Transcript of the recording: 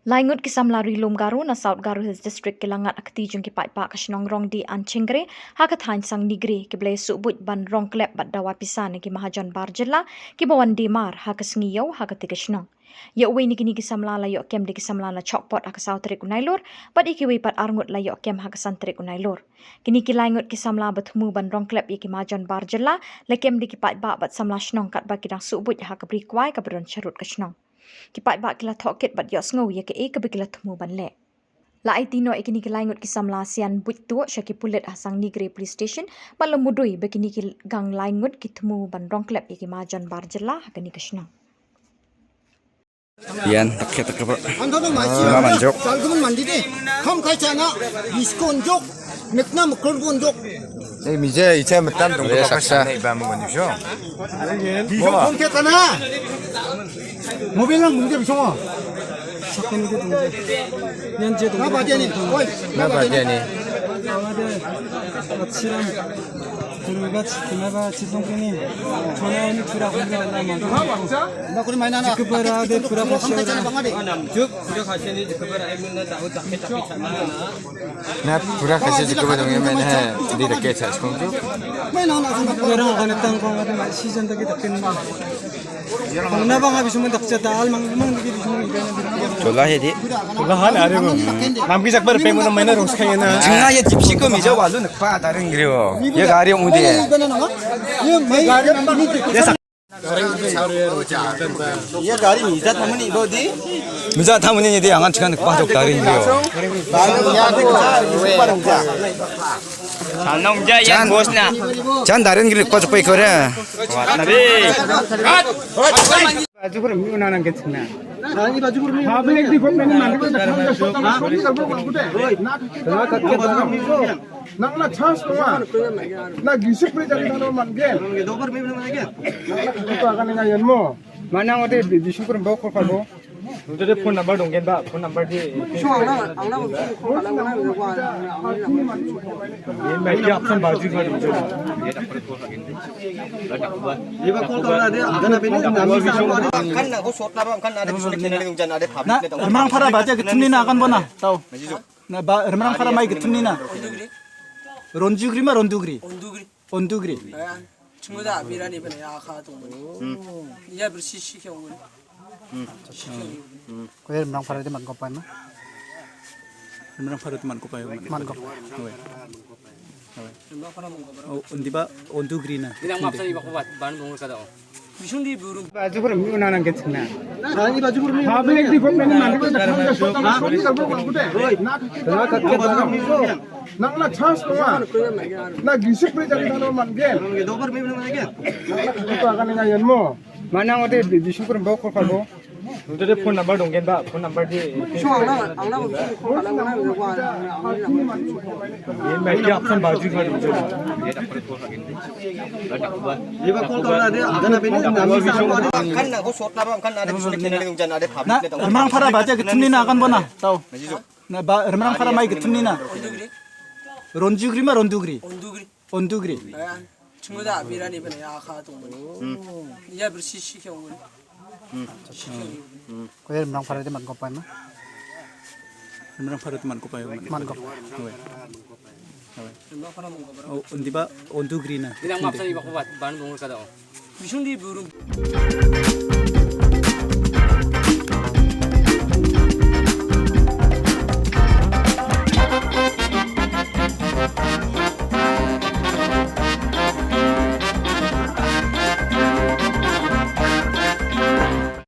Laingut ki Samla Rilum Garo na South Garo Hills District ki Ngat akti jung ki paidbah ka Shnong Rongdi An'chenggre ha ka thain Sangknigre ki blai suhbuit ban Rong Klep bat dawa pisa ni ki mahajon bar Jylla ki bawan mar ha ka sngi ha ka tiga Shnong. Ya uwei ni kini ki Samla la yok kem di ki Samla na Chokpot ha ka South tarik Nailur bat kiwei pat arngut la yok kem ha ka tarik Nailur. Kini ki laingut ki Samla bat thmu ban Rong Klep ki mahajon bar Jylla la kem di ki paidbah bat Samla Shnong katba ki dang suhbuit ha ka Briew kwai ka bron sharud ka Shnong. Ki paidbah kila thokit bat yok sngo ya ke ka bikila thmu ban le. La ai tino ikini ki laingut ki Samla sian buit tu syaki pulet Sangknigre police station malam mudui begini ki gang laingut ki thmu ban Rong Klep ki mahajon bar Jylla ha kani kasna. Yan, takya takya. Mga manjok. Salgumon mandide. Kam kai chana. Iskon jok. Nekna mukron jok. 네, 이제 몇단 정도 왜 삭사? 입하는 건이죠? 비숑 콘케타나. 모빌랑 문제 비숑아. Sangknigre dungje yanje 나 바디아니. 오이. 나 바디아니. 아치랑 그루가 지나가 지송군이 전화원이 불합리하나 나 그리 많이 나나. 지급하라데 불합하시오라 나 불악하시 지금 동에만 해. 이렇게 잘 성주. 많이 나나. 그랑 어간했던 거가 시전되게 닦겠는데 방나방아 비수면 닥쳤다 알망망 비수면 이거는 졸라 해디. 그거한 아니고. 남기 작별 빼고는 맨날 롱스카이나. 증나에 집시금이죠. 완로 늑파 다른 길이요. 얘가 아령 우디에. ये गाड़ी मिजा थमनी बोदी 무자 타문이 돼 양한 시간 늑파 다른 길이요. Sanongja yang bosnya. 잔 다른 길 늑파 족보이 그래. Nabi. बाजू पर मी उन्हाना के छना रानी बाजू पर मी हां एक दिखो मैंने मांगे तो ना कक्के बाजू मी को 나나 찬스 동안 나 기습 프레젠타로 만게 दोपर मी मांगे 또 아가는 가 연모 माना ओते बिशु पर बक करबो 너들 폰 넘버 동겐 봐. 폰 넘버 디. 얘 앞선 바지 가지고. 이거 콜 걸어야 돼 아가나 베는 남이 비슈 Kan aku shot na ba? Kan ada bisul kini ng dyan ada 나 public na 얼마나 팔아 맞아 그 틈니나 아간 보나 따오 나 얼마나 팔아 마이 그 틈니나 론주그리마 론두그리 온두그리 친구다 미라니 이번에 야카 동문이 이제 벌써 시켜온 कोई रमरंग फराते मन को पाए ना रमरंग फराते मन को पाए मन को ओ उन्दिबा 온두그리나 그냥 맙사 이거 봐 반 동을 가다 미션디 부르 बाजू पर मी उन्हाना के छना रानी बाजू पर मी 하블 엑 디고 맨 만게 나 कक्के बाजू मी को 나나 찬스 동안 나 기습 프레젠타로 만게 दोपर मी मांगे 또 아가는 가 연모 माना ओते बिशु पर बक करबो 너들 폰 넘버 동겐 봐. 폰 넘버 디. 얘 앞선 바지 가지고. 이거 콜 걸어야 돼 아가나 베는 남이 비슈 Kan aku shot na ba? Kan ada bisul kini ng dyan ada public 나 na 얼마나 팔아 맞아 그 틈니나 아간 보나 따오 나 얼마나 팔아 마이 그 틈니나 론주그리마 론두그리 온두그리 친구다 미라니 이번에 야카 동문이 이제 벌써 시켜온 कोई रमरंग फराते मन को पाए ना रमरंग फराते मन को पाए मन को ओ उन्दिबा 온두그리나 그냥 맙사 이거 봐 반 동을 가다 미션디 부르